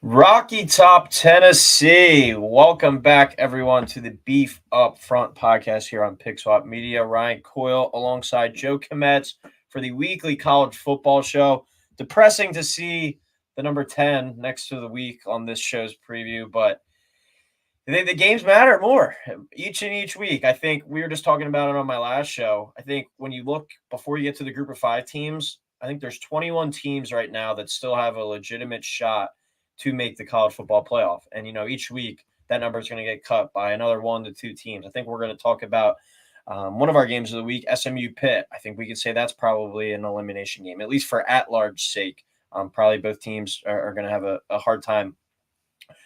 Rocky Top, Tennessee. Welcome back, everyone, to the Beef Up Front podcast here on Pick Swap Media. Ryan Coyle alongside Joe Kmetz for the weekly college football show. Depressing to see the number 10 next to the week on this show's preview, but the games matter more each week. I think we were just talking about it on my last show. I think when you look before you get to the group of 5 teams, I think there's 21 teams right now that still have a legitimate shot to make the college football playoff. And, each week that number is going to get cut by another 1 to 2 teams. I think we're going to talk about one of our games of the week, SMU Pitt. I think we could say that's probably an elimination game, at least for at-large sake. Probably both teams are going to have a hard time.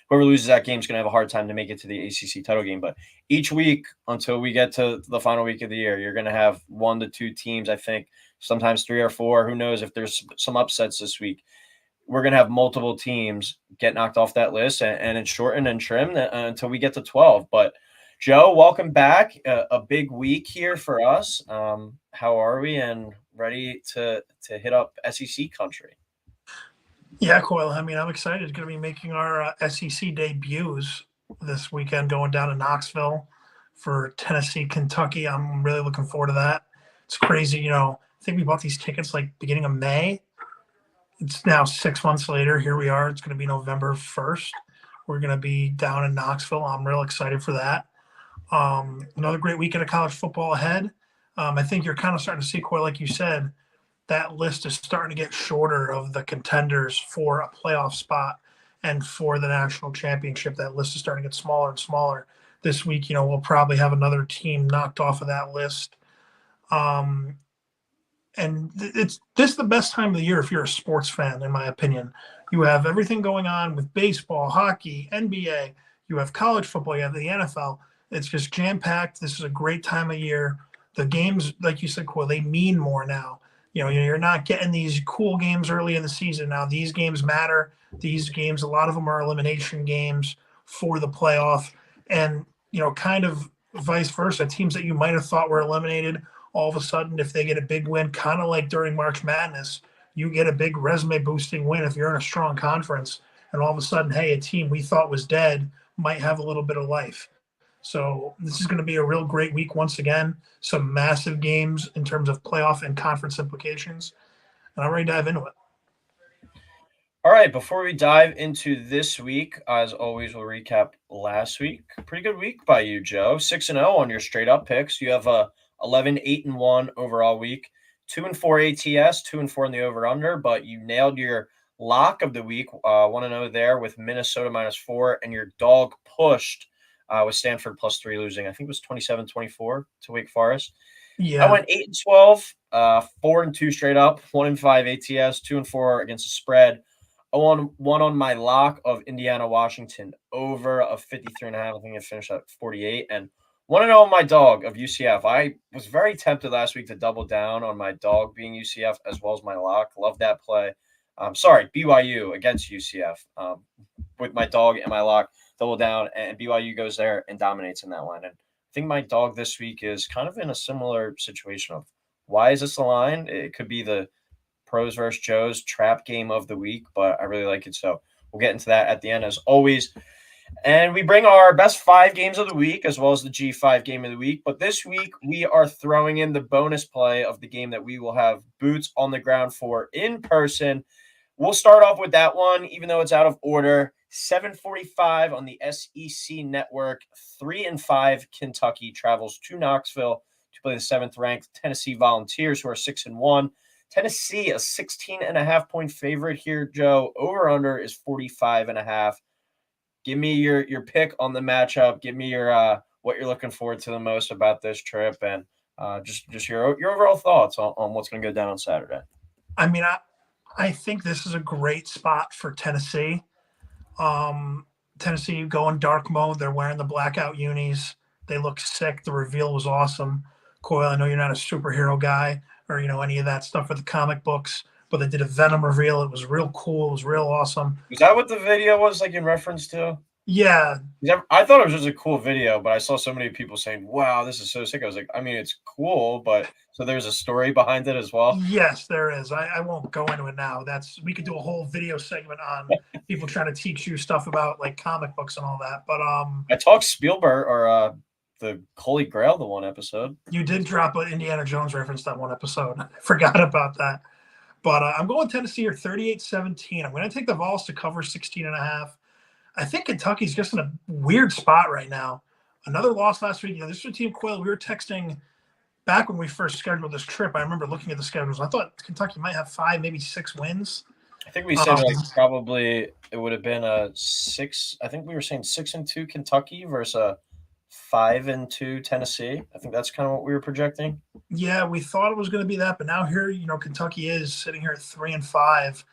Whoever loses that game is going to have a hard time to make it to the ACC title game. But each week until we get to the final week of the year, you're going to have 1 to 2 teams, I think, sometimes 3 or 4. Who knows if there's some upsets this week. We're going to have multiple teams get knocked off that list and it's shortened and trimmed until we get to 12. But, Joe, welcome back. A big week here for us. How are we and ready to hit up SEC country? Yeah, Coyle. I'm excited. Going to be making our SEC debuts this weekend, going down to Knoxville for Tennessee, Kentucky. I'm really looking forward to that. It's crazy. I think we bought these tickets like beginning of May. It's now 6 months later. Here we are. It's going to be November 1st. We're going to be down in Knoxville. I'm real excited for that. Another great weekend of college football ahead. I think you're kind of starting to see, Coyle, like you said, that list is starting to get shorter of the contenders for a playoff spot and for the national championship. That list is starting to get smaller and smaller. This week, we'll probably have another team knocked off of that list. And this is the best time of the year if you're a sports fan, in my opinion. You have everything going on with baseball, hockey, NBA. You have college football. You have the NFL. It's just jam-packed. This is a great time of year. The games, like you said, Coyle, they mean more now. You're not getting these cool games early in the season. Now, these games matter. These games, a lot of them are elimination games for the playoff. And, kind of vice versa. Teams that you might have thought were eliminated, all of a sudden, if they get a big win, kind of like during March Madness, you get a big resume-boosting win if you're in a strong conference. And all of a sudden, hey, a team we thought was dead might have a little bit of life. So this is going to be a real great week once again. Some massive games in terms of playoff and conference implications. And I'm ready to dive into it. All right, before we dive into this week, as always, we'll recap last week. Pretty good week by you, Joe. 6-0 on your straight-up picks. You have a 11-8-1 overall week, 2-4 ATS, 2-4 in the over/under, but you nailed your lock of the week, 1-0 there with Minnesota -4, and your dog pushed with Stanford +3 losing. I think it was 27-24 to Wake Forest. Yeah. I went 8-12, 4-2 straight up, 1-5 ATS, 2-4 against the spread. 0-1 on my lock of Indiana Washington over a 53.5. I think it finished at 48. And 1-0 on my dog of UCF. I was very tempted last week to double down on my dog being UCF as well as my lock. Love that play. Sorry, BYU against UCF with my dog and my lock. Double down, and BYU goes there and dominates in that line. And I think my dog this week is kind of in a similar situation of why is this a line? It could be the pros versus Joe's trap game of the week, but I really like it. So we'll get into that at the end as always. And we bring our best 5 games of the week as well as the G5 game of the week. But this week we are throwing in the bonus play of the game that we will have boots on the ground for in person. We'll start off with that one, even though it's out of order. 7:45 on the SEC network. 3-5 Kentucky travels to Knoxville to play the 7th-ranked Tennessee Volunteers, who are 6-1. Tennessee, a 16.5-point favorite here, Joe. Over/under is 45.5. Give me your pick on the matchup. Give me your what you're looking forward to the most about this trip, and just your overall thoughts on what's going to go down on Saturday. I think this is a great spot for Tennessee. Tennessee going dark mode. They're wearing the blackout unis. They look sick. The reveal was awesome. Coyle, I know you're not a superhero guy or, any of that stuff with the comic books, but they did a Venom reveal. It was real cool. It was real awesome. Is that what the video was like in reference to? Yeah, I thought it was just a cool video, but I saw so many people saying, "Wow, this is so sick." I was like, I mean, it's cool, but so there's a story behind it as well. yes, there is. I won't go into it now. We could do a whole video segment on people trying to teach you stuff about like comic books and all that. But I talked Spielberg or the Holy Grail the one episode. you did drop an Indiana Jones reference that one episode. I forgot about that. But I'm going Tennessee here 38-17. I'm going to take the Vols to cover 16.5. I think Kentucky's just in a weird spot right now. Another loss last week. This is a team, Coyle. We were texting back when we first scheduled this trip. I remember looking at the schedules. I thought Kentucky might have 5, maybe 6 wins. I think we said like probably it would have been a 6. I think we were saying 6-2 Kentucky versus a 5-2 Tennessee. I think that's kind of what we were projecting. Yeah, we thought it was going to be that, but now here, Kentucky is sitting here at 3-5.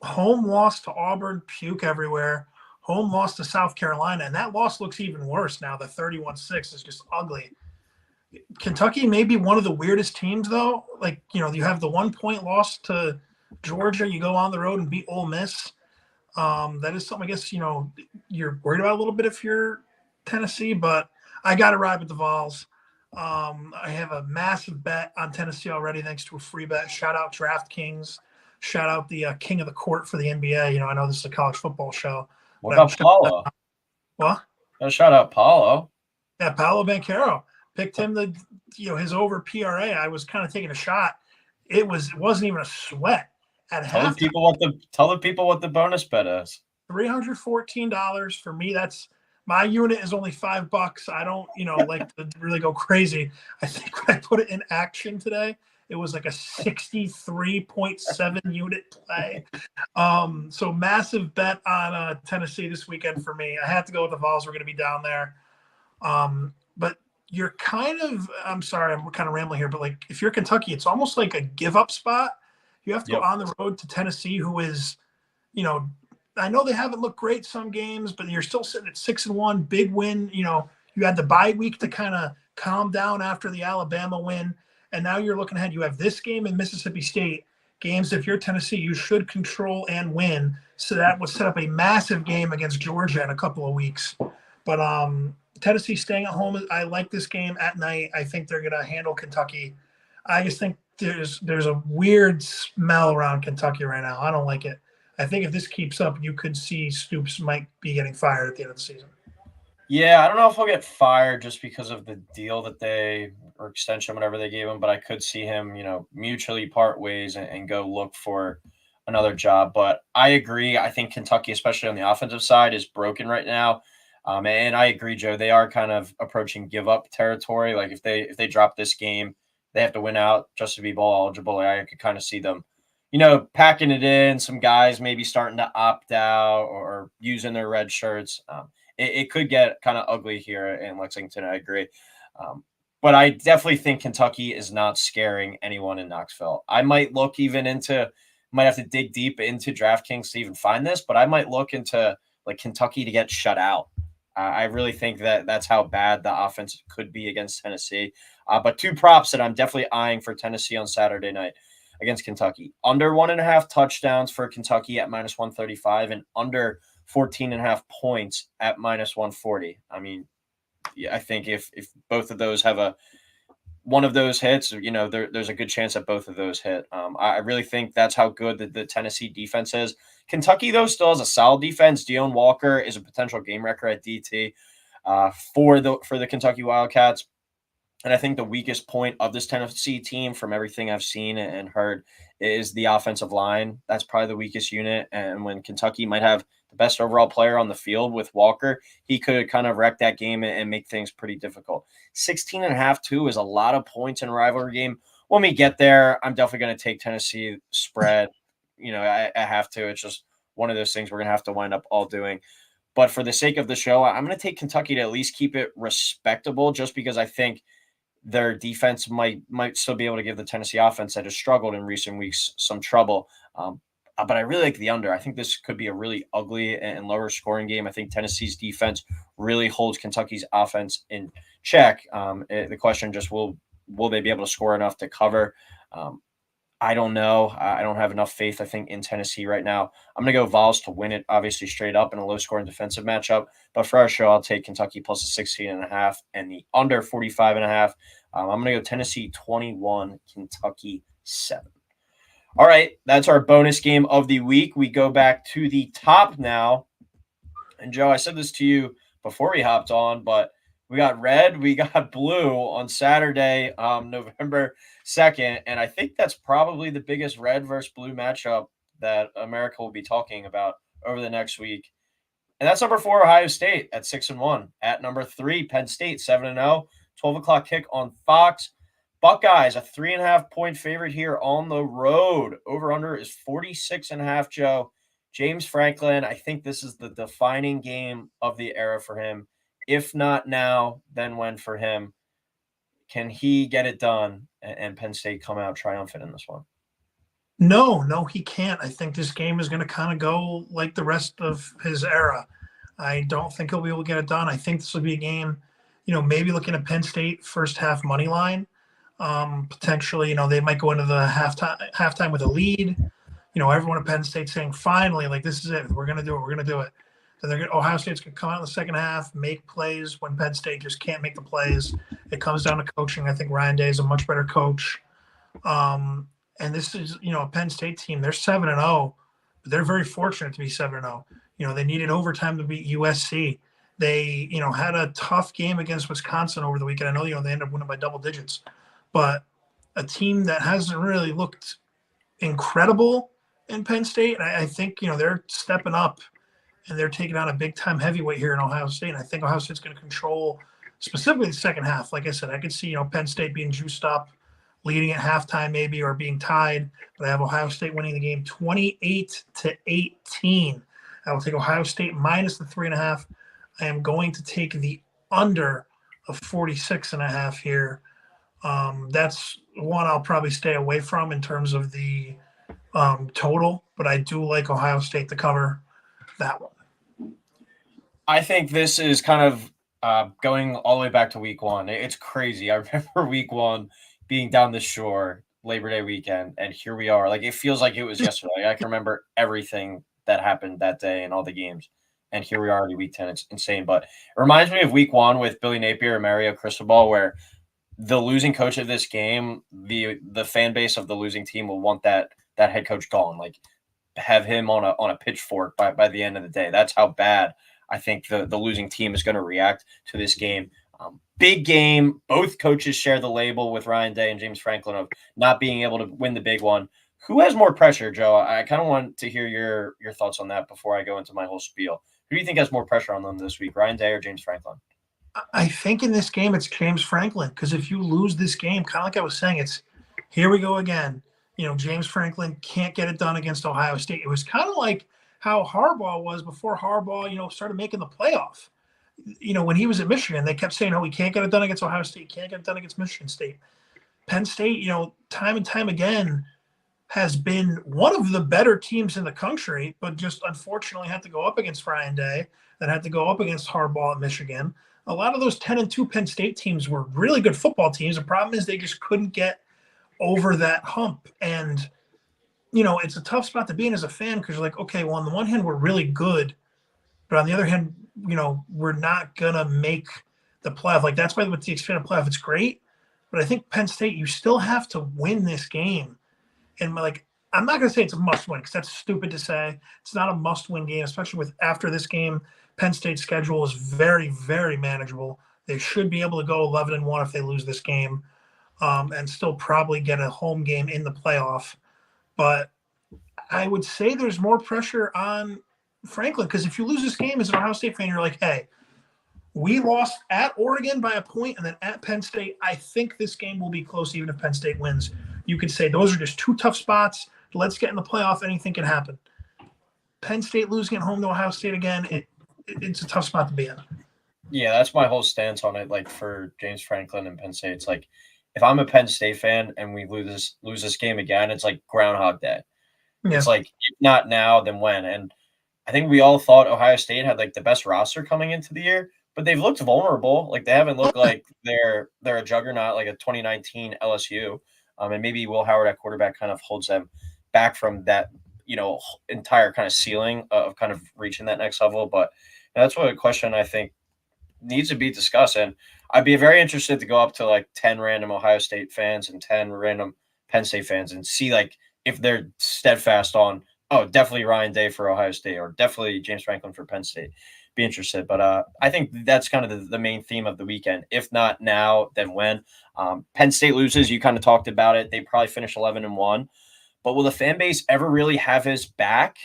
Home loss to Auburn, puke everywhere. Home loss to South Carolina, and that loss looks even worse now. The 31-6 is just ugly. Kentucky may be one of the weirdest teams, though. Like, you have the 1-point loss to Georgia. You go on the road and beat Ole Miss. That is something, I guess, you're worried about a little bit if you're Tennessee, but I got to ride with the Vols. I have a massive bet on Tennessee already, thanks to a free bet. Shout out DraftKings. Shout out the king of the court for the NBA. I know this is a college football show. What about Paulo? What? Shout out Paulo. Yeah, Paolo Banchero. Picked him his over PRA. I was kind of taking a shot. It wasn't even a sweat at half. Tell the people what the bonus bet is. $314 for me. That's my unit is only $5. I don't, like to really go crazy. I think when I put it in action today, it was like a 63.7 unit play. So massive bet on Tennessee this weekend for me. I had to go with the Vols. We're going to be down there. But you're I'm sorry, I'm kind of rambling here, but like if you're Kentucky, it's almost like a give up spot. You have to go on the road to Tennessee, who is, I know they haven't looked great some games, but you're still sitting at 6-1, big win. You had the bye week to kind of calm down after the Alabama win. And now you're looking ahead. You have this game in Mississippi State. Games, if you're Tennessee, you should control and win. So that would set up a massive game against Georgia in a couple of weeks. But Tennessee staying at home, I like this game at night. I think they're going to handle Kentucky. I just think there's a weird smell around Kentucky right now. I don't like it. I think if this keeps up, you could see Stoops might be getting fired at the end of the season. Yeah, I don't know if he'll get fired just because of the deal that or extension, whatever they gave him, but I could see him, mutually part ways and go look for another job. But I agree. I think Kentucky, especially on the offensive side, is broken right now. And I agree, Joe. They are kind of approaching give up territory. Like if they drop this game, they have to win out just to be bowl eligible. I could kind of see them, packing it in. Some guys maybe starting to opt out or using their red shirts. It could get kind of ugly here in Lexington. I agree. But I definitely think Kentucky is not scaring anyone in Knoxville. I might might have to dig deep into DraftKings to even find this, but I might look into like Kentucky to get shut out. I really think that's how bad the offense could be against Tennessee. But 2 props that I'm definitely eyeing for Tennessee on Saturday night against Kentucky. Under 1.5 touchdowns for Kentucky at -135 and under 14.5 points at -140. I mean, yeah, I think if both of those have one of those hits, there's a good chance that both of those hit. I really think that's how good the Tennessee defense is. Kentucky, though, still has a solid defense. Deone Walker is a potential game wrecker at DT for the Kentucky Wildcats. And I think the weakest point of this Tennessee team, from everything I've seen and heard, is the offensive line. That's probably the weakest unit. And when Kentucky might have the best overall player on the field with Walker, he could kind of wreck that game and make things pretty difficult. 16.5, too, is a lot of points in a rivalry game. When we get there, I'm definitely going to take Tennessee spread. I have to. It's just one of those things we're going to have to wind up all doing. But for the sake of the show, I'm going to take Kentucky to at least keep it respectable, just because I think their defense might still be able to give the Tennessee offense that has struggled in recent weeks some trouble. But I really like the under. I think this could be a really ugly and lower scoring game. I think Tennessee's defense really holds Kentucky's offense in check. The question just will they be able to score enough to cover? I don't know. I don't have enough faith, I think, in Tennessee right now. I'm going to go Vols to win it, obviously straight up in a low-scoring defensive matchup. But for our show, I'll take Kentucky plus a 16.5 and the under 45.5. I'm going to go Tennessee 21, Kentucky 7. All right, that's our bonus game of the week. We go back to the top now. And Joe, I said this to you before we hopped on, but we got red, we got blue on Saturday, November 2nd. And I think that's probably the biggest red versus blue matchup that America will be talking about over the next week. And that's number 4, Ohio State at 6-1. At number 3, Penn State 7-0. 12 o'clock kick on Fox. Buckeyes, a 3.5-point favorite here on the road. Over under is 46.5, Joe. James Franklin, I think this is the defining game of the era for him. If not now, then when for him? Can he get it done and Penn State come out triumphant in this one? No, he can't. I think this game is going to kind of go like the rest of his era. I don't think he'll be able to get it done. I think this will be a game, maybe looking at Penn State first half money line. Potentially, they might go into the halftime with a lead. Everyone at Penn State saying, finally, like, this is it. We're going to do it. We're going to do it. Then Ohio State's going to come out in the second half, make plays when Penn State just can't make the plays. It comes down to coaching. I think Ryan Day is a much better coach. And this is, a Penn State team. They're 7-0, but they're very fortunate to be 7-0. They needed overtime to beat USC. They, had a tough game against Wisconsin over the weekend. I know, they ended up winning by double digits, but a team that hasn't really looked incredible in Penn State. I think, they're stepping up and they're taking on a big-time heavyweight here in Ohio State. And I think Ohio State's going to control specifically the second half. Like I said, I could see, Penn State being juiced up, leading at halftime maybe, or being tied. But I have Ohio State winning the game 28-18. I will take Ohio State minus the 3.5. I am going to take the under of 46.5 here. That's one I'll probably stay away from in terms of the total, but I do like Ohio State to cover that one. I think this is kind of going all the way back to week 1. It's crazy. I remember week 1 being down the shore, Labor Day weekend, and here we are. Like, it feels like it was yesterday. Like, I can remember everything that happened that day and all the games. And here we are already week 10. It's insane. But it reminds me of week 1 with Billy Napier and Mario Cristobal, where the losing coach of this game, the fan base of the losing team will want that head coach gone. Like, have him on a pitchfork by the end of the day. That's how bad I think the losing team is going to react to this game. Big game. Both coaches share the label with Ryan Day and James Franklin of not being able to win the big one. Who has more pressure, Joe? I kind of want to hear your thoughts on that before I go into my whole spiel. Who do you think has more pressure on them this week, Ryan Day or James Franklin? I think in this game it's James Franklin, because if you lose this game, kind of like I was saying, it's here we go again. James Franklin can't get it done against Ohio State. It was kind of like how Harbaugh was before Harbaugh, started making the playoff. When he was at Michigan, they kept saying, "Oh, we can't get it done against Ohio State. Can't get it done against Michigan State." Penn State, time and time again, has been one of the better teams in the country, but just unfortunately had to go up against Ryan Day, then had to go up against Harbaugh at Michigan. A lot of those 10-2 Penn State teams were really good football teams. The problem is they just couldn't get over that hump. And, it's a tough spot to be in as a fan, because you're like, okay, well, on the one hand, we're really good, but on the other hand, we're not going to make the playoff. Like, that's why with the expanded playoff, it's great. But I think Penn State, you still have to win this game. And, like, I'm not going to say it's a must-win, because that's stupid to say. It's not a must-win game, especially with after this game. Penn State's schedule is very, very manageable. They should be able to go 11-1 if they lose this game, and still probably get a home game in the playoff. But I would say there's more pressure on Franklin, because if you lose this game as an Ohio State fan, you're like, hey, we lost at Oregon by a point and then at Penn State. I think this game will be close even if Penn State wins. You could say those are just two tough spots. Let's get in the playoff. Anything can happen. Penn State losing at home to Ohio State again, it's a tough spot to be in. Yeah, that's my whole stance on it. Like, for James Franklin and Penn State, it's like, if I'm a Penn State fan and we lose this game again, it's like Groundhog Day. Yeah. It's like, if not now, then when? And I think we all thought Ohio State had like the best roster coming into the year, but they've looked vulnerable. Like, they haven't looked like they're a juggernaut like a 2019 LSU. And maybe Will Howard at quarterback kind of holds them back from that, entire kind of ceiling of kind of reaching that next level. But that's what a question I think needs to be discussed. And I'd be very interested to go up to like 10 random Ohio State fans and 10 random Penn State fans and see like if they're steadfast on, oh, definitely Ryan Day for Ohio State or definitely James Franklin for Penn State. Be interested. But I think that's kind of the main theme of the weekend. If not now, then when. Penn State loses, you kind of talked about it. They probably finish 11-1. But will the fan base ever really have his back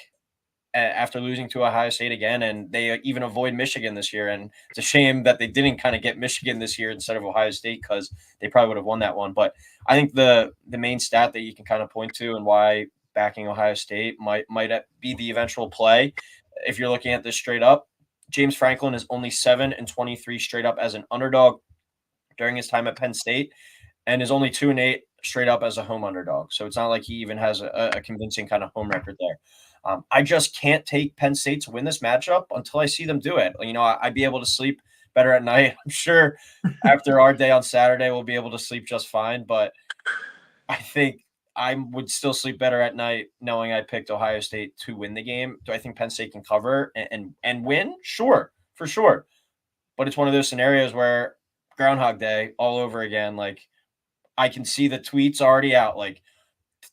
after losing to Ohio State again? And they even avoid Michigan this year. And it's a shame that they didn't kind of get Michigan this year instead of Ohio State because they probably would have won that one. But I think the main stat that you can kind of point to and why backing Ohio State might be the eventual play, if you're looking at this straight up, James Franklin is only 7-23 straight up as an underdog during his time at Penn State, and is only 2-8 straight up as a home underdog. So it's not like he even has a convincing kind of home record there. I just can't take Penn State to win this matchup until I see them do it. I'd be able to sleep better at night. I'm sure after our day on Saturday, we'll be able to sleep just fine. But I think I would still sleep better at night knowing I picked Ohio State to win the game. Do I think Penn State can cover and win? Sure, for sure. But it's one of those scenarios where Groundhog Day all over again. Like I can see the tweets already out, like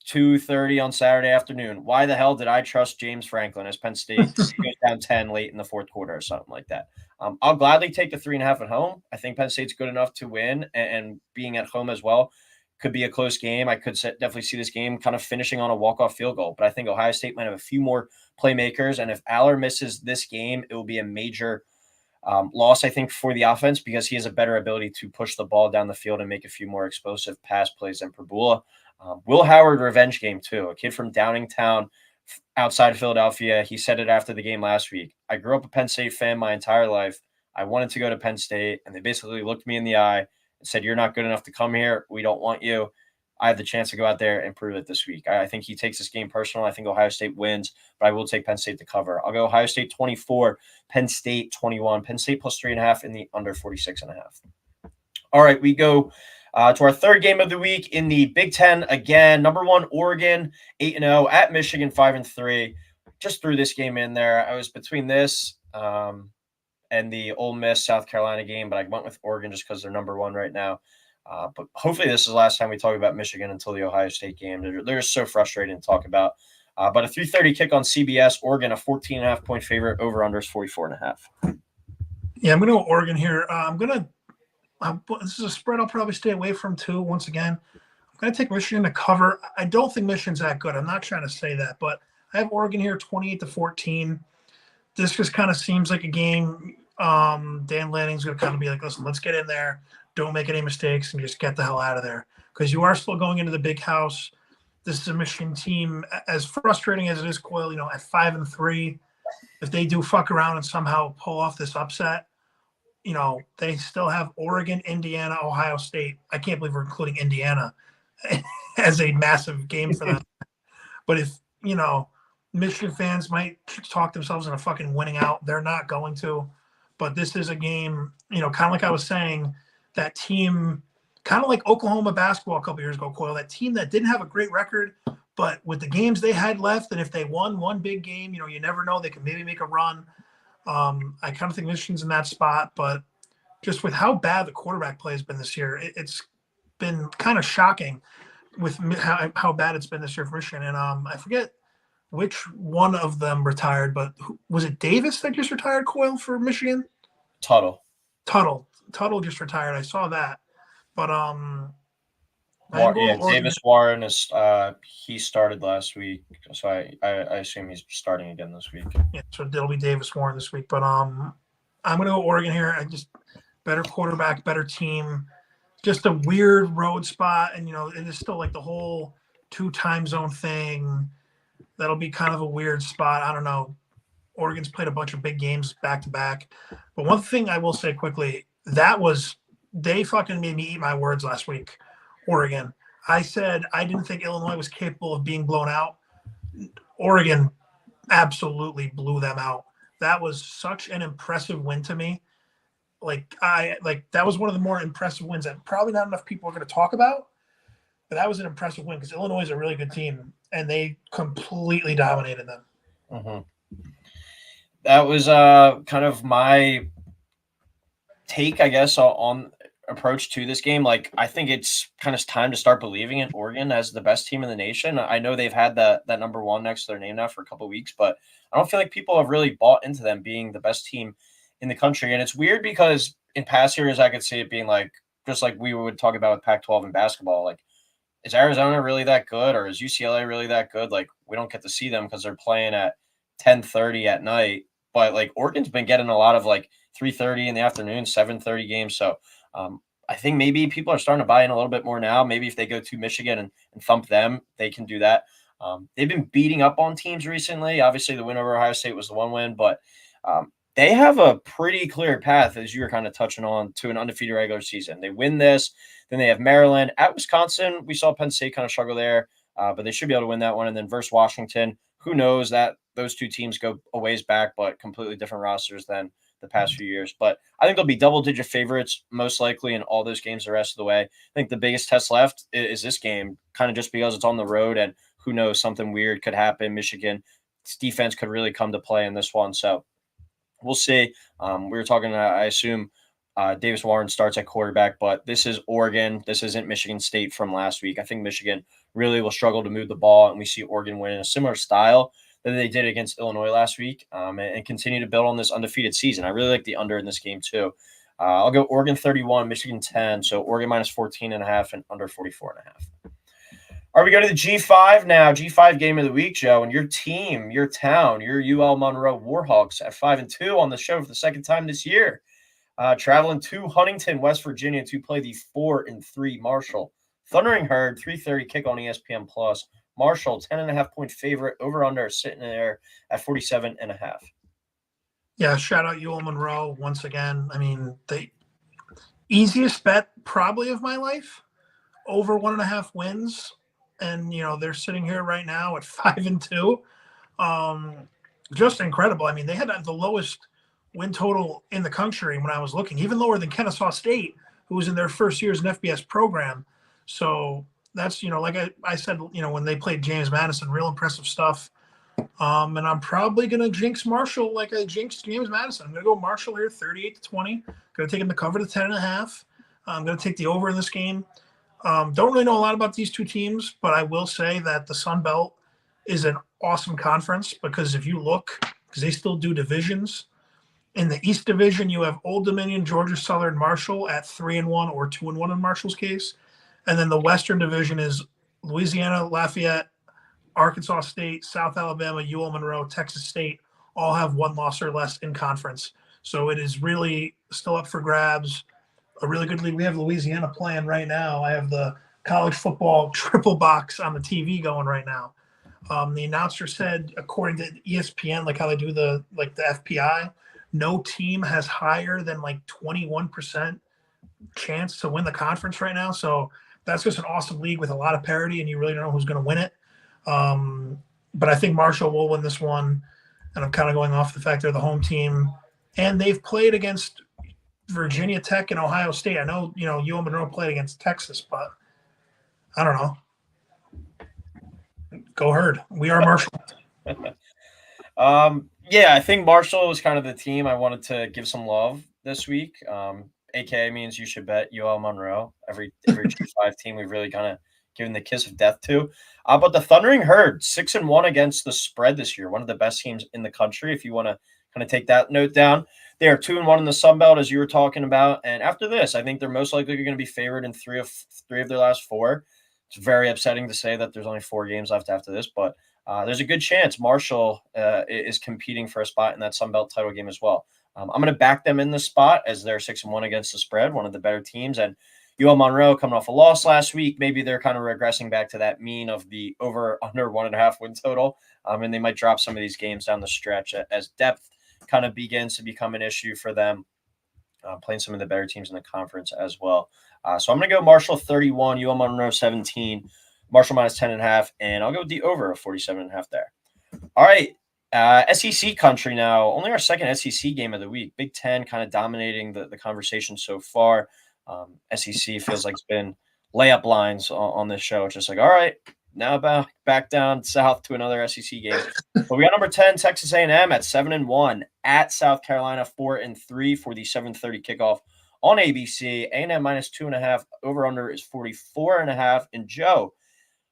2:30 on Saturday afternoon. Why the hell did I trust James Franklin as Penn State goes down 10 late in the fourth quarter or something like that? I'll gladly take the 3.5 at home. I think Penn State's good enough to win, and being at home as well could be a close game. I could definitely see this game kind of finishing on a walk-off field goal, but I think Ohio State might have a few more playmakers, and if Aller misses this game, it will be a major loss, I think, for the offense because he has a better ability to push the ball down the field and make a few more explosive pass plays than Prbula. Will Howard revenge game too. A kid from Downingtown outside of Philadelphia. He said it after the game last week. I grew up a Penn State fan my entire life. I wanted to go to Penn State, and they basically looked me in the eye and said, "You're not good enough to come here. We don't want you." I have the chance to go out there and prove it this week. I think he takes this game personal. I think Ohio State wins, but I will take Penn State to cover. I'll go Ohio State 24, Penn State 21. Penn State plus 3.5 in the under 46.5. All right, we go to our third game of the week in the Big Ten. Again, number one, Oregon, 8-0 at Michigan, 5-3. Just threw this game in there. I was between this and the Ole Miss South Carolina game, but I went with Oregon just because they're number one right now. But hopefully this is the last time we talk about Michigan until the Ohio State game. They're just so frustrating to talk about. But a 3:30 kick on CBS, Oregon, a 14.5 point favorite, over under is 44.5. Yeah, I'm going to go Oregon here. This is a spread I'll probably stay away from too. Once again, I'm going to take Michigan to cover. I don't think Michigan's that good. I'm not trying to say that, but I have Oregon here 28-14. This just kind of seems like a game. Dan Lanning's going to kind of be like, listen, let's get in there. Don't make any mistakes and just get the hell out of there because you are still going into the big house. This is a Michigan team, as frustrating as it is, Coyle, at 5-3. If they do fuck around and somehow pull off this upset, they still have Oregon, Indiana, Ohio State. I can't believe we're including Indiana as a massive game for them. But if, Michigan fans might talk themselves into fucking winning out, they're not going to. But this is a game, kind of like I was saying, that team, kind of like Oklahoma basketball a couple years ago, Coyle, that team that didn't have a great record, but with the games they had left, and if they won one big game, you never know, they could maybe make a run. I kind of think Michigan's in that spot, but just with how bad the quarterback play has been this year, it's been kind of shocking with how bad it's been this year for Michigan. And I forget which one of them retired, but was it Davis that just retired, Coyle, for Michigan? Tuttle just retired. I saw that, but Davis Warren is he started last week, so I assume he's starting again this week. Yeah, so it'll be Davis Warren this week, but I'm gonna go Oregon here. I just better quarterback, better team, just a weird road spot, and it is still like the whole 2 time zone thing. That'll be kind of a weird spot. I don't know. Oregon's played a bunch of big games back to back, but one thing I will say quickly. They fucking made me eat my words last week, Oregon. I said I didn't think Illinois was capable of being blown out. Oregon absolutely blew them out. That was such an impressive win to me. That was one of the more impressive wins that probably not enough people are going to talk about. but that was an impressive win because Illinois is a really good team, and they completely dominated them. Mm-hmm. That was kind of my take, I guess, on approach to this game. Like, I think it's kind of time to start believing in Oregon as the best team in the nation. I know they've had that number one next to their name now for a couple of weeks, but I don't feel like people have really bought into them being the best team in the country. And it's weird because in past years, I could see it being like, just like we would talk about with Pac-12 and basketball, like, is Arizona really that good, or is UCLA really that good? Like, we don't get to see them because they're playing at 10:30 at night. But like Oregon's been getting a lot of like 3:30 in the afternoon, 7:30 games. So I think maybe people are starting to buy in a little bit more now. Maybe if they go to Michigan and thump them, they can do that. They've been beating up on teams recently. Obviously, the win over Ohio State was the one win, but they have a pretty clear path, as you were kind of touching on, to an undefeated regular season. They win this, then they have Maryland. At Wisconsin, we saw Penn State kind of struggle there, but they should be able to win that one. And then versus Washington, who knows that those two teams go a ways back, but completely different rosters than the past few years. But I think they'll be double-digit favorites most likely in all those games the rest of the way. I think the biggest test left is this game, kind of just because it's on the road and who knows, something weird could happen. Michigan's defense could really come to play in this one. So we'll see. We were talking, I assume Davis Warren starts at quarterback, but this is Oregon. This isn't Michigan State from last week. I think Michigan really will struggle to move the ball, and we see Oregon win in a similar style that they did against Illinois last week, and continue to build on this undefeated season. I really like the under in this game too. I'll go Oregon 31, Michigan 10. So Oregon minus 14.5 and under 44.5. All right, we go to the G5 now. G5 game of the week, Joe, and your team, your town, your UL Monroe Warhawks at 5-2 on the show for the second time this year. Traveling to Huntington, West Virginia to play the 4-3 Marshall Thundering Herd. 3:30 kick on ESPN Plus. Marshall 10.5-point favorite. Over under sitting there at 47.5. Yeah, shout out UL Monroe once again. I mean, the easiest bet probably of my life. Over 1.5 wins. And, they're sitting here right now at 5-2. Just incredible. I mean, they had the lowest win total in the country when I was looking, even lower than Kennesaw State, who was in their first year as an FBS program. So that's, like I said, when they played James Madison, real impressive stuff. And I'm probably going to jinx Marshall like I jinxed James Madison. I'm going to go Marshall here, 38-20. Going to take him to cover to 10.5. I'm going to take the over in this game. Don't really know a lot about these two teams, but I will say that the Sun Belt is an awesome conference because if you look, because they still do divisions. In the East Division, you have Old Dominion, Georgia Southern, Marshall at 3-1 or 2-1 in Marshall's case. And then the Western Division is Louisiana, Lafayette, Arkansas State, South Alabama, UL Monroe, Texas State, all have one loss or less in conference. So it is really still up for grabs. A really good league. We have Louisiana playing right now. I have the college football triple box on the TV going right now. The announcer said, according to ESPN, like how they do the FPI, no team has higher than 21% chance to win the conference right now. So that's just an awesome league with a lot of parity, and you really don't know who's going to win it. But I think Marshall will win this one, and I'm kind of going off the fact they're the home team, and they've played against Virginia Tech and Ohio State. I know, UL Monroe played against Texas, but I don't know. Go Herd. We are Marshall. Yeah, I think Marshall was kind of the team I wanted to give some love this week. AKA means you should bet UL Monroe. Every G5 team we've really kind of given the kiss of death to. But the Thundering Herd, 6-1 against the spread this year. One of the best teams in the country, if you want to kind of take that note down. They are 2-1 in the Sun Belt, as you were talking about. And after this, I think they're most likely going to be favored in three of their last 4. It's very upsetting to say that there's only 4 games left after this, but there's a good chance Marshall is competing for a spot in that Sun Belt title game as well. I'm going to back them in this spot as they're 6-1 against the spread, one of the better teams. And UL Monroe coming off a loss last week. Maybe they're kind of regressing back to that mean of the under 1.5 win total. And they might drop some of these games down the stretch as depth kind of begins to become an issue for them, playing some of the better teams in the conference as well. So I'm going to go Marshall 31, UL Monroe 17, Marshall minus 10.5, and I'll go with the over of 47.5 there. All right, SEC country now. Only our second SEC game of the week. Big Ten kind of dominating the conversation so far. SEC feels like it's been layup lines on this show. It's just like, all right, now back down south to another SEC game. But we got number 10, Texas A&M at 7-1 at South Carolina, 4-3 for the 7:30 kickoff on ABC. A&M -2.5. Over under is 44.5. And Joe,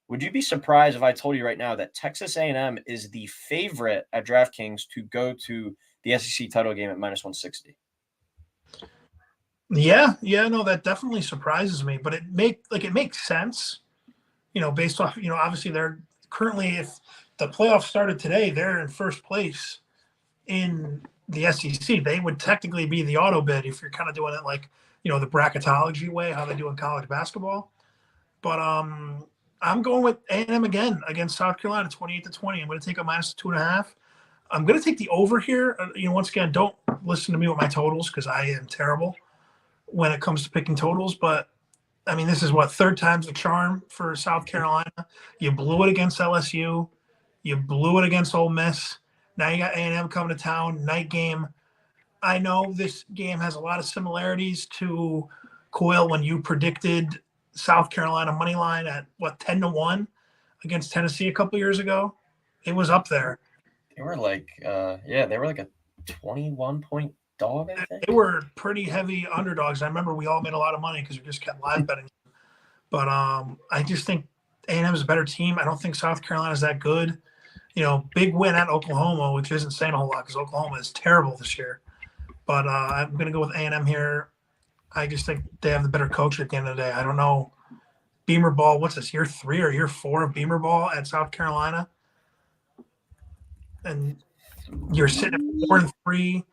would you be surprised if I told you right now that Texas A&M is the favorite at DraftKings to go to the SEC title game at -160? Yeah, no, that definitely surprises me, but it makes sense, based off, obviously they're currently, if the playoffs started today, they're in first place in the SEC. They would technically be the auto bid if you're kind of doing it like, the bracketology way, how they do in college basketball. But I'm going with A&M again against South Carolina, 28-20. I'm going to take a -2.5. I'm going to take the over here. Once again, don't listen to me with my totals because I am terrible when it comes to picking totals. But I mean, this is third time's the charm for South Carolina. You blew it against LSU. You blew it against Ole Miss. Now you got A&M coming to town, night game. I know this game has a lot of similarities to Coyle when you predicted South Carolina money line at 10-1 against Tennessee a couple years ago. It was up there. They were like, they were like a 21-point dog, I think. They were pretty heavy underdogs. I remember we all made a lot of money because we just kept live betting. But I just think A&M is a better team. I don't think South Carolina is that good. Big win at Oklahoma, which isn't saying a whole lot because Oklahoma is terrible this year. But I'm going to go with A&M here. I just think they have the better coach at the end of the day. I don't know. Beamer ball, what's this, year 3 or year 4 of Beamer ball at South Carolina? And you're sitting at 4-3.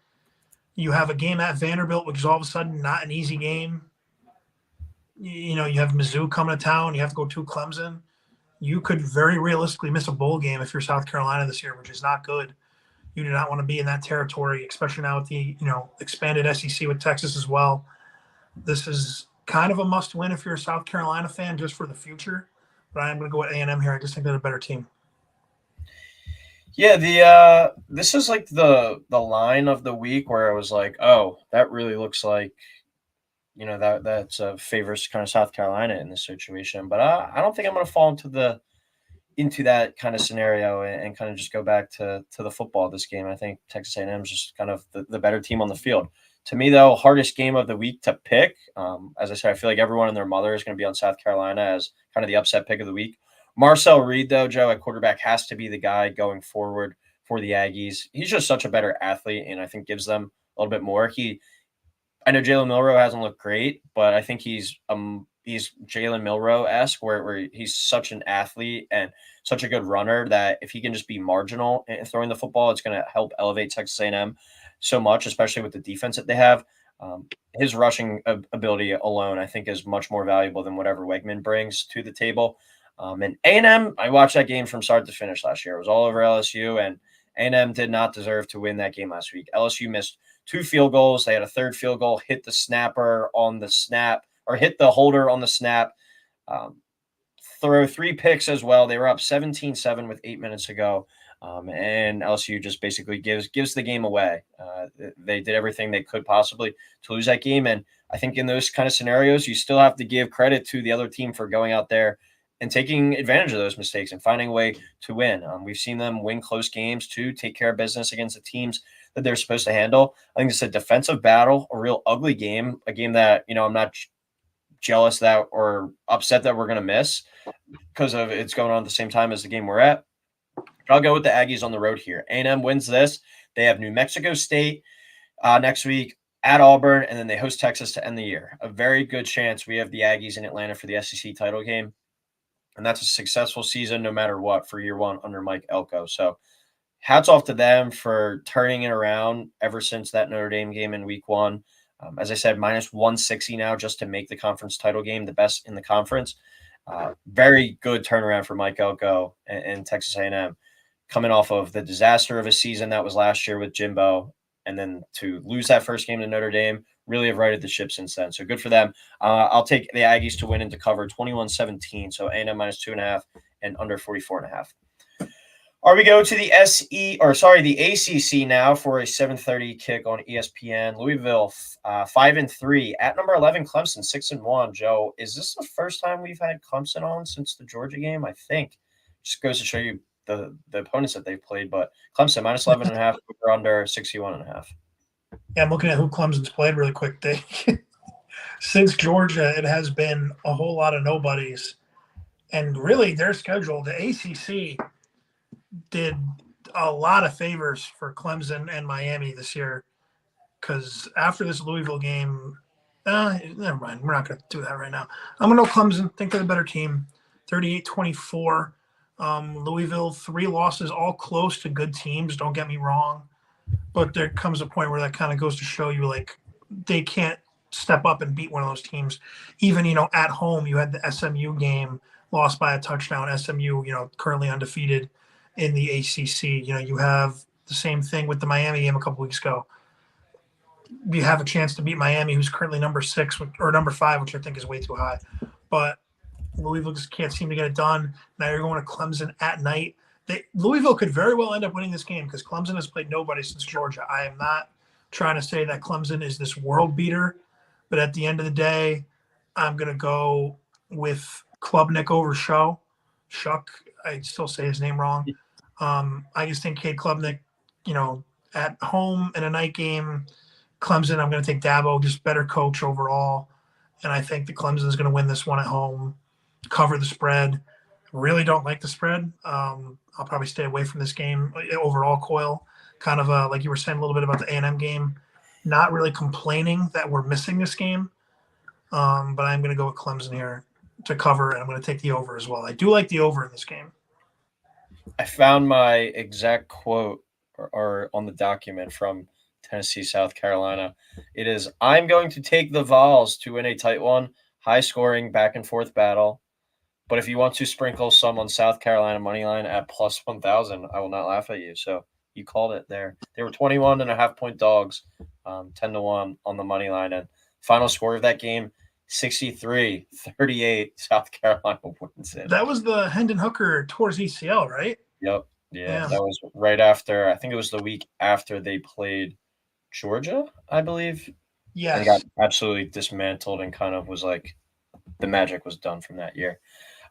You have a game at Vanderbilt, which is all of a sudden not an easy game. You have Mizzou coming to town. You have to go to Clemson. You could very realistically miss a bowl game if you're South Carolina this year, which is not good. You do not want to be in that territory, especially now with the expanded SEC with Texas as well. This is kind of a must-win if you're a South Carolina fan, just for the future. But I am going to go with A&M here. I just think they're a better team. Yeah, this is like the line of the week where I was like, oh, that really looks like, that's favors kind of South Carolina in this situation. But I don't think I'm going to fall into that kind of scenario and kind of just go back to the football of this game. I think Texas A&M is just kind of the better team on the field. To me, though, hardest game of the week to pick. As I said, I feel like everyone and their mother is going to be on South Carolina as kind of the upset pick of the week. Marcel Reed, though, Joe, at quarterback has to be the guy going forward for the Aggies. He's just such a better athlete and I think gives them a little bit more. I know Jalen Milroe hasn't looked great, but I think he's Jalen Milroe-esque where he's such an athlete and such a good runner that if he can just be marginal in throwing the football, it's going to help elevate Texas A&M so much, especially with the defense that they have. His rushing ability alone, I think, is much more valuable than whatever Wegman brings to the table. And A&M, I watched that game from start to finish last year. It was all over LSU, and A&M did not deserve to win that game last week. LSU missed 2 field goals. They had a third field goal, hit the snapper on the snap, or hit the holder on the snap. Throw 3 picks as well. They were up 17-7 with 8 minutes to go. And LSU just basically gives the game away. They did everything they could possibly to lose that game. And I think in those kind of scenarios, you still have to give credit to the other team for going out there and taking advantage of those mistakes and finding a way to win. We've seen them win close games to take care of business against the teams that they're supposed to handle. I think it's a defensive battle, a real ugly game, a game that, I'm not jealous that or upset that we're going to miss because of it's going on at the same time as the game we're at. But I'll go with the Aggies on the road here. A&M wins this. They have New Mexico State next week at Auburn, and then they host Texas to end the year. A very good chance we have the Aggies in Atlanta for the SEC title game. And that's a successful season no matter what for year one under Mike Elko. So hats off to them for turning it around ever since that Notre Dame game in week 1. As I said, -160 now just to make the conference title game the best in the conference. Very good turnaround for Mike Elko and Texas A&M, coming off of the disaster of a season that was last year with Jimbo, and then to lose that first game to Notre Dame, really have righted the ship since then. So good for them. I'll take the Aggies to win and to cover 21-17. So A&M -2.5 and under 44.5. Or we go to the the ACC now for a 7:30 kick on ESPN. Louisville, 5-3 at number 11. Clemson 6-1. Joe, is this the first time we've had Clemson on since the Georgia game? I think just goes to show you the opponents that they've played. But Clemson minus 11.5 over under 61.5. Yeah, I'm looking at who Clemson's played really quick. Since Georgia, it has been a whole lot of nobodies, and really their schedule, the ACC did a lot of favors for Clemson and Miami this year. Because after this Louisville game, never mind. We're not going to do that right now. I'm going to go Clemson. Think they're the better team. 38-24. Louisville, 3 losses, all close to good teams. Don't get me wrong. But there comes a point where that kind of goes to show you, like, they can't step up and beat one of those teams. Even, at home, you had the SMU game, lost by a touchdown. SMU, currently undefeated in the ACC. You have the same thing with the Miami game a couple weeks ago. You have a chance to beat Miami, who's currently number 6 or number 5, which I think is way too high. But Louisville just can't seem to get it done. Now you're going to Clemson at night. Louisville could very well end up winning this game because Clemson has played nobody since Georgia. I am not trying to say that Clemson is this world beater, but at the end of the day, I'm going to go with Klubnik over Shuck. I still say his name wrong. I just think Cade Klubnik, at home in a night game, Clemson, I'm going to take Dabo, just better coach overall. And I think the Clemson is going to win this one at home, cover the spread. Really don't like the spread. I'll probably stay away from this game overall, Coyle. Kind of like you were saying a little bit about the A&M game. Not really complaining that we're missing this game. But I'm going to go with Clemson here to cover, and I'm going to take the over as well. I do like the over in this game. I found my exact quote or on the document from Tennessee, South Carolina. It is, I'm going to take the Vols to win a tight one, high scoring, back and forth battle. But if you want to sprinkle some on South Carolina money line at plus 1,000, I will not laugh at you. So you called it there. They were 21.5-point dogs, 10-1 on the money line. And final score of that game, 63-38. South Carolina wins it. That was the Hendon Hooker towards ECL, right? Yep. Yeah, that was right after. I think it was the week after they played Georgia, I believe. Yes. And got absolutely dismantled and kind of was like the magic was done from that year.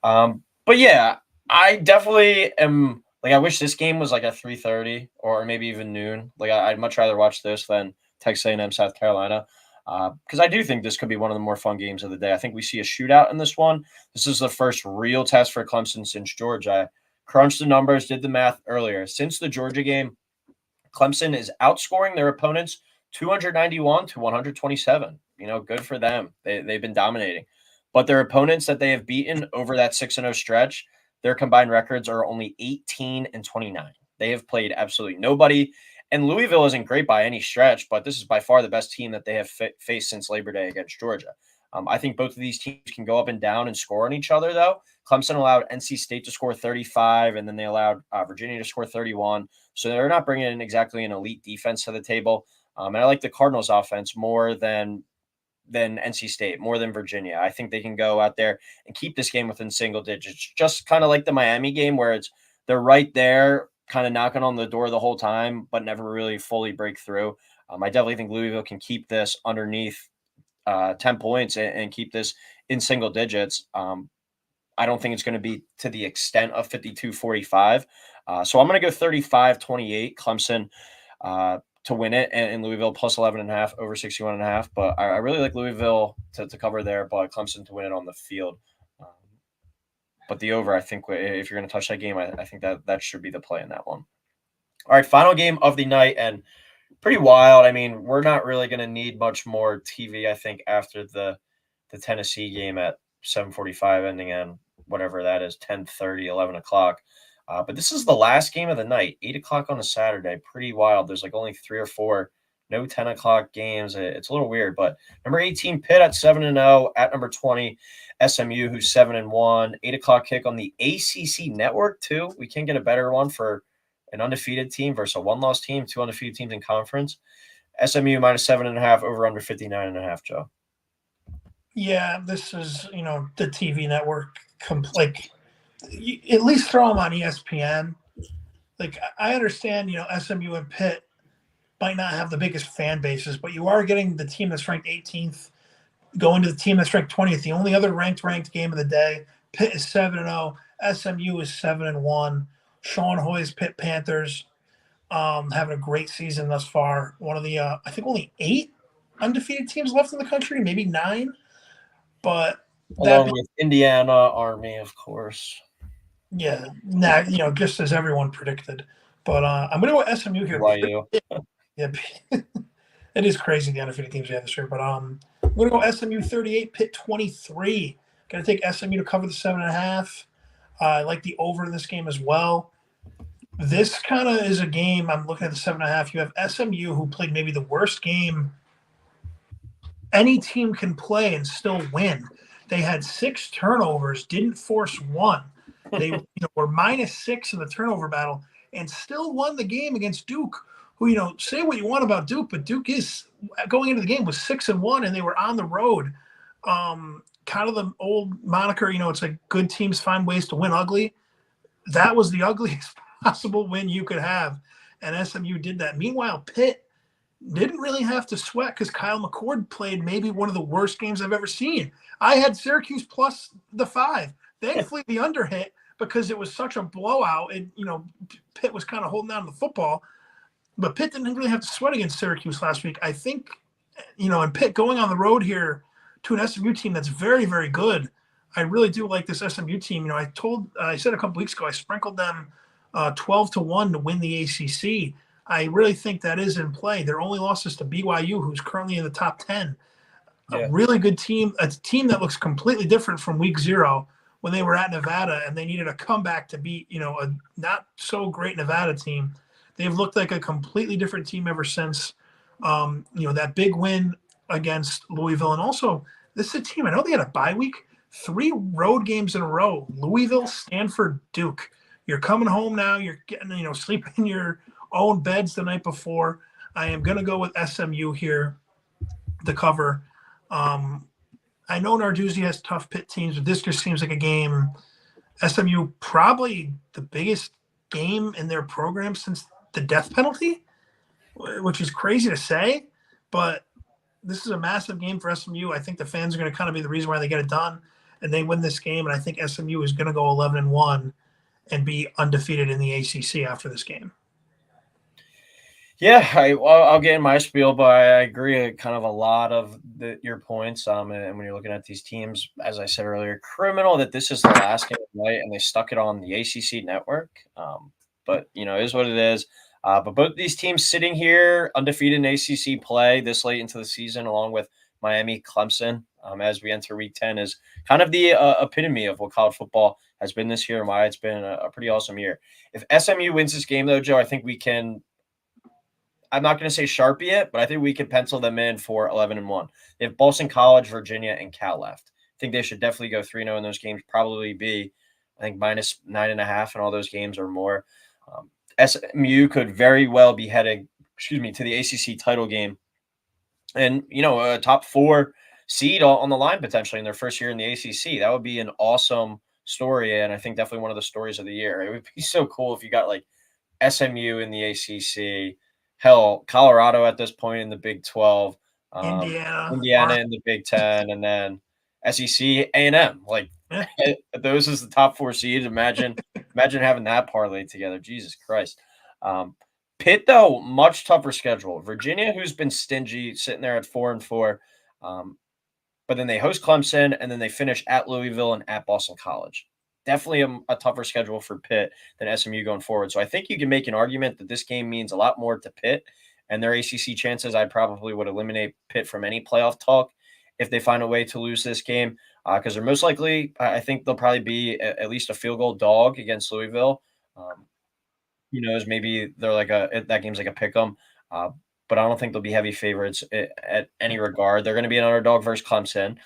But yeah, I definitely am like, I wish this game was like at 3:30 or maybe even noon. Like I'd much rather watch this than Texas A&M, South Carolina. Because I do think this could be one of the more fun games of the day. I think we see a shootout in this one. This is the first real test for Clemson since Georgia. I crunched the numbers, did the math earlier. Since the Georgia game, Clemson is outscoring their opponents 291-127. Good for them. They've been dominating. But their opponents that they have beaten over that 6-0 stretch, their combined records are only 18-29. They have played absolutely nobody. And Louisville isn't great by any stretch, but this is by far the best team that they have faced since Labor Day against Georgia. I think both of these teams can go up and down and score on each other, though. Clemson allowed NC State to score 35, and then they allowed Virginia to score 31. So they're not bringing in exactly an elite defense to the table. And I like the Cardinals' offense more than NC State, more than Virginia. I think they can go out there and keep this game within single digits, just kind of like the Miami game where they're right there, kind of knocking on the door the whole time, but never really fully break through. I definitely think Louisville can keep this underneath 10 points and keep this in single digits. I don't think it's going to be to the extent of 52-45. So I'm going to go 35-28 Clemson to win it, and Louisville plus 11.5 over 61.5. But I really like Louisville to cover there, but Clemson to win it on the field. But the over, I think if you're going to touch that game, I think that should be the play in that one. All right, final game of the night, and pretty wild. I mean, we're not really going to need much more TV, I think, after the Tennessee game at 7:45 ending in whatever that is, 10:30, 11 o'clock. But this is the last game of the night, 8 o'clock on a Saturday. Pretty wild. There's like only 3 or 4, no 10 o'clock games. It's a little weird, but number 18, Pitt at 7-0, at number 20, SMU, who's 7-1, 8 o'clock kick on the ACC network too. We can't get a better one for an undefeated team versus a one-loss team, 2 undefeated teams in conference. SMU minus 7.5 over under 59.5, Joe. Yeah, this is, the TV network. At least throw them on ESPN. like I understand, SMU and Pitt might not have the biggest fan bases, but you are getting the team that's ranked 18th going to the team that's ranked 20th. The only other ranked game of the day. Pitt is 7-0. SMU is 7-1. Sean Hoy's Pitt Panthers having a great season thus far. One of the I think only 8 undefeated teams left in the country, maybe 9. But Along with Indiana, Army, of course. Yeah, just as everyone predicted. But I'm going to go SMU here. BYU. Yeah, it is crazy the undefeated teams we have this year. But I'm going to go SMU 38, Pitt 23. Going to take SMU to cover the 7.5. I like the over in this game as well. This kind of is a game. I'm looking at the 7.5. You have SMU, who played maybe the worst game any team can play and still win. They had 6 turnovers, didn't force one. They were -6 in the turnover battle and still won the game against Duke, who, say what you want about Duke, but Duke is going into the game was 6-1 and they were on the road. Kind of the old moniker, it's like good teams find ways to win ugly. That was the ugliest possible win you could have, and SMU did that. Meanwhile, Pitt didn't really have to sweat because Kyle McCord played maybe one of the worst games I've ever seen. I had Syracuse plus the 5. Thankfully, the under hit because it was such a blowout. And, Pitt was kind of holding on to the football. But Pitt didn't really have to sweat against Syracuse last week. I think, and Pitt going on the road here to an SMU team that's very, very good. I really do like this SMU team. I said a couple weeks ago, I sprinkled them 12-1 to win the ACC. I really think that is in play. Their only loss is to BYU, who's currently in the top 10. Yeah. A really good team, a team that looks completely different from week 0 when they were at Nevada and they needed a comeback to beat, a not so great Nevada team. They've looked like a completely different team ever since, that big win against Louisville. And also, this is a team, I know they had a bye week, 3 road games in a row, Louisville, Stanford, Duke. You're coming home now. You're getting, sleeping in your own beds the night before. I am going to go with SMU here, the cover. I know Narduzzi has tough Pitt teams, but this just seems like a game. SMU probably the biggest game in their program since the death penalty, which is crazy to say, but this is a massive game for SMU. I think the fans are going to kind of be the reason why they get it done, and they win this game. And I think SMU is going to go 11-1 and be undefeated in the ACC after this game. Yeah, I'll get in my spiel, but I agree kind of a lot of your points. And when you're looking at these teams, as I said earlier, criminal that this is the last game of the night and they stuck it on the ACC network. But, it is what it is. But both these teams sitting here undefeated in ACC play this late into the season, along with Miami, Clemson, as we enter week 10, is kind of the epitome of what college football has been this year and why it's been a pretty awesome year. If SMU wins this game, though, Joe, I think we can – I'm not going to say Sharpie it, but I think we could pencil them in for 11-1. They have Boston College, Virginia, and Cal left. I think they should definitely go 3-0 in those games, probably be, I think, -9.5 in all those games or more. SMU could very well be heading, to the ACC title game. And, a top 4 seed on the line potentially in their first year in the ACC. That would be an awesome story, and I think definitely one of the stories of the year. It would be so cool if you got, like, SMU in the ACC, hell, Colorado at this point in the Big 12, Indiana in the Big 10, and then SEC, A&M. Like, those is the top 4 seeds. Imagine having that parlay together. Jesus Christ. Pitt, though, much tougher schedule. Virginia, who's been stingy, sitting there at 4-4. But then they host Clemson, and then they finish at Louisville and at Boston College. Definitely a tougher schedule for Pitt than SMU going forward. So I think you can make an argument that this game means a lot more to Pitt and their ACC chances. I probably would eliminate Pitt from any playoff talk if they find a way to lose this game because they're most likely, I think they'll probably be at least a field goal dog against Louisville. Who knows? Maybe they're that game's like a pick 'em. But I don't think they'll be heavy favorites at any regard. They're going to be an underdog versus Clemson.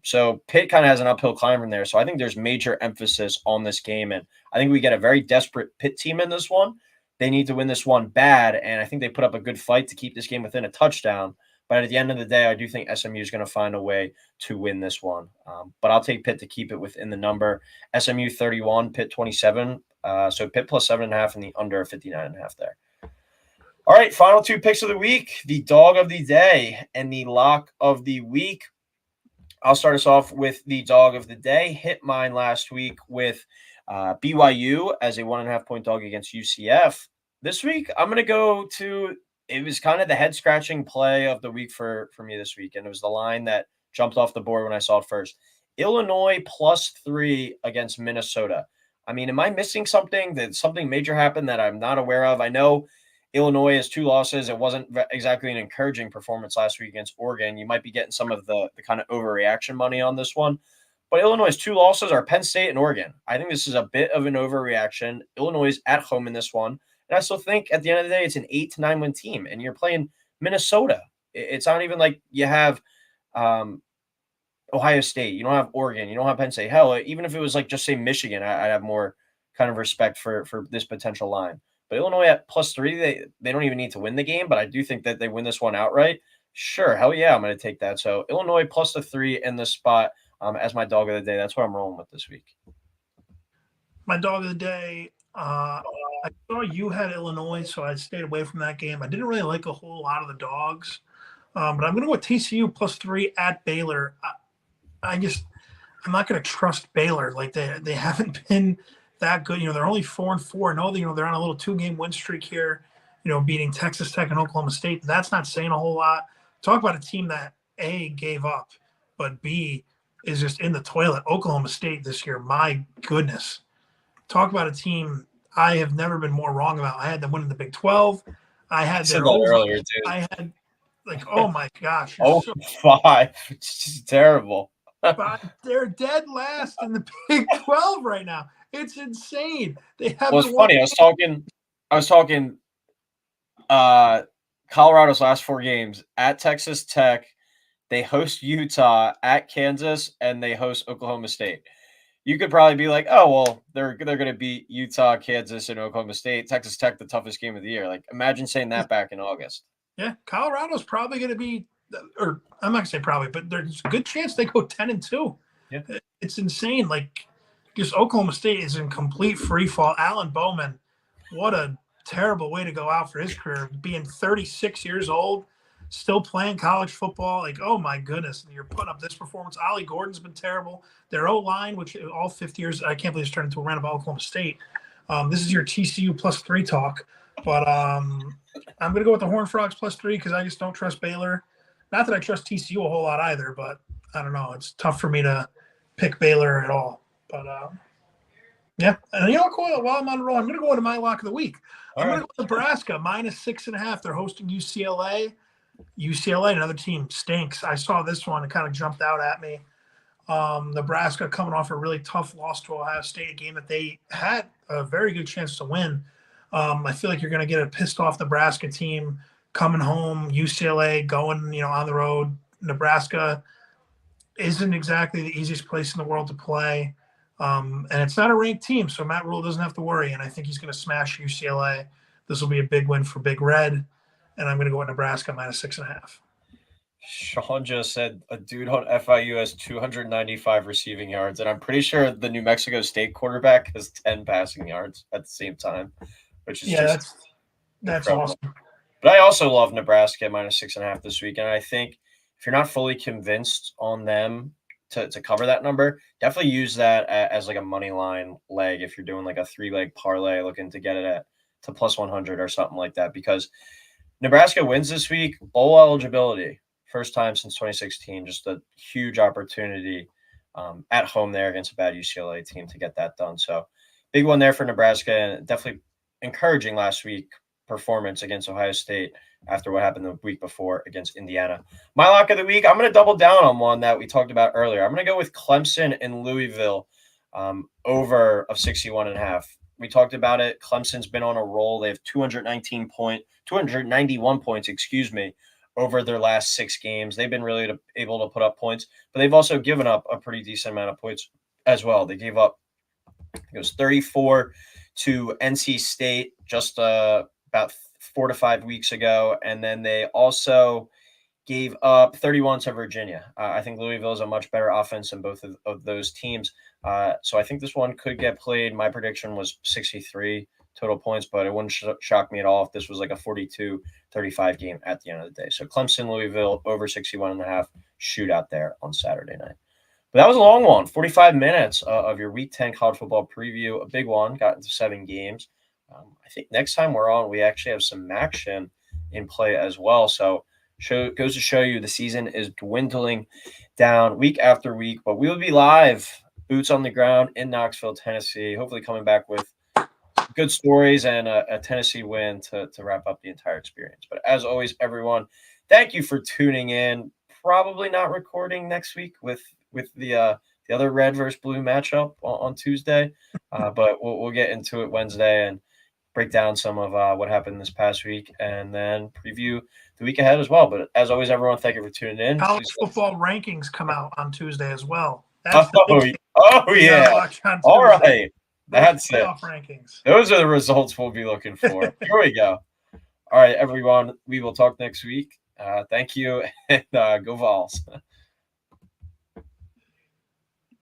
So Pitt kind of has an uphill climb from there. So I think there's major emphasis on this game. And I think we get a very desperate Pitt team in this one. They need to win this one bad. And I think they put up a good fight to keep this game within a touchdown. But at the end of the day, I do think SMU is going to find a way to win this one. But I'll take Pitt to keep it within the number. SMU 31, Pitt 27. So Pitt plus 7.5 and the under 59.5 there. All right, final two picks of the week, the dog of the day and the lock of the week. I'll start us off with the dog of the day. Hit mine last week with BYU as a 1.5 point dog against UCF. This week, I'm going to go to, it was kind of the head scratching play of the week for me this week. And it was the line that jumped off the board when I saw it first. Illinois +3 against Minnesota. I mean, am I missing something? Did something major happen that I'm not aware of? I know Illinois has 2 losses. It wasn't exactly an encouraging performance last week against Oregon. You might be getting some of the kind of overreaction money on this one. But Illinois' 2 losses are Penn State and Oregon. I think this is a bit of an overreaction. Illinois is at home in this one. And I still think at the end of the day, it's an 8 to 9 win team. And you're playing Minnesota. It's not even like you have Ohio State. You don't have Oregon. You don't have Penn State. Hell, even if it was like just say Michigan, I'd have more kind of respect for this potential line. But Illinois at +3, they don't even need to win the game, but I do think that they win this one outright. Sure, hell yeah, I'm going to take that. So Illinois +3 in this spot as my dog of the day. That's what I'm rolling with this week. My dog of the day, I saw you had Illinois, so I stayed away from that game. I didn't really like a whole lot of the dogs, but I'm going to go with TCU +3 at Baylor. I'm not going to trust Baylor. Like they haven't been that good. They're only 4-4. No, they're on a little 2-game win streak here, beating Texas Tech and Oklahoma State. That's not saying a whole lot. Talk about a team that A, gave up, but B, is just in the toilet. Oklahoma State this year, my goodness. Talk about a team I have never been more wrong about. I had them winning the Big 12. I had said that earlier, dude. I had, oh my gosh. 5. It's just terrible. But they're dead last in the Big 12 right now. It's insane. They have. Well, it's funny. I was talking. Colorado's last 4 games at Texas Tech, they host Utah, at Kansas, and they host Oklahoma State. You could probably be like, oh well, they're going to beat Utah, Kansas, and Oklahoma State. Texas Tech, the toughest game of the year. Like, imagine saying that back in August. Yeah, Colorado's probably going to be, or I'm not going to say probably, but there's a good chance they go 10-2. Yeah, it's insane. Like, just Oklahoma State is in complete free fall. Alan Bowman, what a terrible way to go out for his career, being 36 years old, still playing college football. Like, oh my goodness, and you're putting up this performance. Ollie Gordon's been terrible. Their O-line, which all 50 years, I can't believe it's turned into a rant about Oklahoma State. This is your TCU +3 talk, but I'm going to go with the Horned Frogs +3 because I just don't trust Baylor. Not that I trust TCU a whole lot either, but I don't know. It's tough for me to pick Baylor at all. But yeah, and Coyle, while I'm on a roll, I'm going to go into my lock of the week. I'm going to go with Nebraska -6.5. They're hosting UCLA. UCLA, another team, stinks. I saw this one; it kind of jumped out at me. Nebraska coming off a really tough loss to Ohio State, a game that they had a very good chance to win. I feel like you're going to get a pissed off Nebraska team coming home. UCLA going, on the road. Nebraska isn't exactly the easiest place in the world to play. And it's not a ranked team, so Matt Rule doesn't have to worry. And I think he's going to smash UCLA. This will be a big win for Big Red. And I'm going to go with Nebraska -6.5. Sean just said a dude on FIU has 295 receiving yards, and I'm pretty sure the New Mexico State quarterback has 10 passing yards at the same time, which is that's incredible. awesome. But I also love Nebraska at -6.5 this week, and I think if you're not fully convinced on them to cover that number, definitely use that as like a money line leg if you're doing like a 3-leg parlay looking to get it to +100 or something like that, because Nebraska wins this week, bowl eligibility. First time since 2016, just a huge opportunity at home there against a bad UCLA team to get that done. So big one there for Nebraska, and definitely encouraging last week performance against Ohio State after what happened the week before against Indiana. My lock of the week, I'm going to double down on one that we talked about earlier. I'm going to go with Clemson and Louisville over of 61.5. We talked about it. Clemson's been on a roll. They have 291 points, over their last 6 games. They've been really able to put up points, but they've also given up a pretty decent amount of points as well. They gave up, it was 34 to NC State just about 4 to 5 weeks ago. And then they also gave up 31 to Virginia. I think Louisville is a much better offense than both of those teams. So I think this one could get played. My prediction was 63 total points, but it wouldn't shock me at all if this was like a 42-35 game at the end of the day. So Clemson, Louisville, over 61.5 shootout there on Saturday night. But that was a long one, 45 minutes of your Week 10 college football preview, a big one, got into 7 games. I think next time we're on, we actually have some action in play as well. So goes to show you the season is dwindling down week after week, but we will be live, boots on the ground in Knoxville, Tennessee, hopefully coming back with good stories and a Tennessee win to wrap up the entire experience. But as always, everyone, thank you for tuning in. Probably not recording next week with the other red versus blue matchup on Tuesday, but we'll get into it Wednesday and break down some of what happened this past week and then preview the week ahead as well. But as always, everyone, thank you for tuning in. College football rankings come out on Tuesday as well. That's yeah. All right. That's it. Rankings. Those are the results we'll be looking for. Here we go. All right, everyone. We will talk next week. Thank you, and go Vols.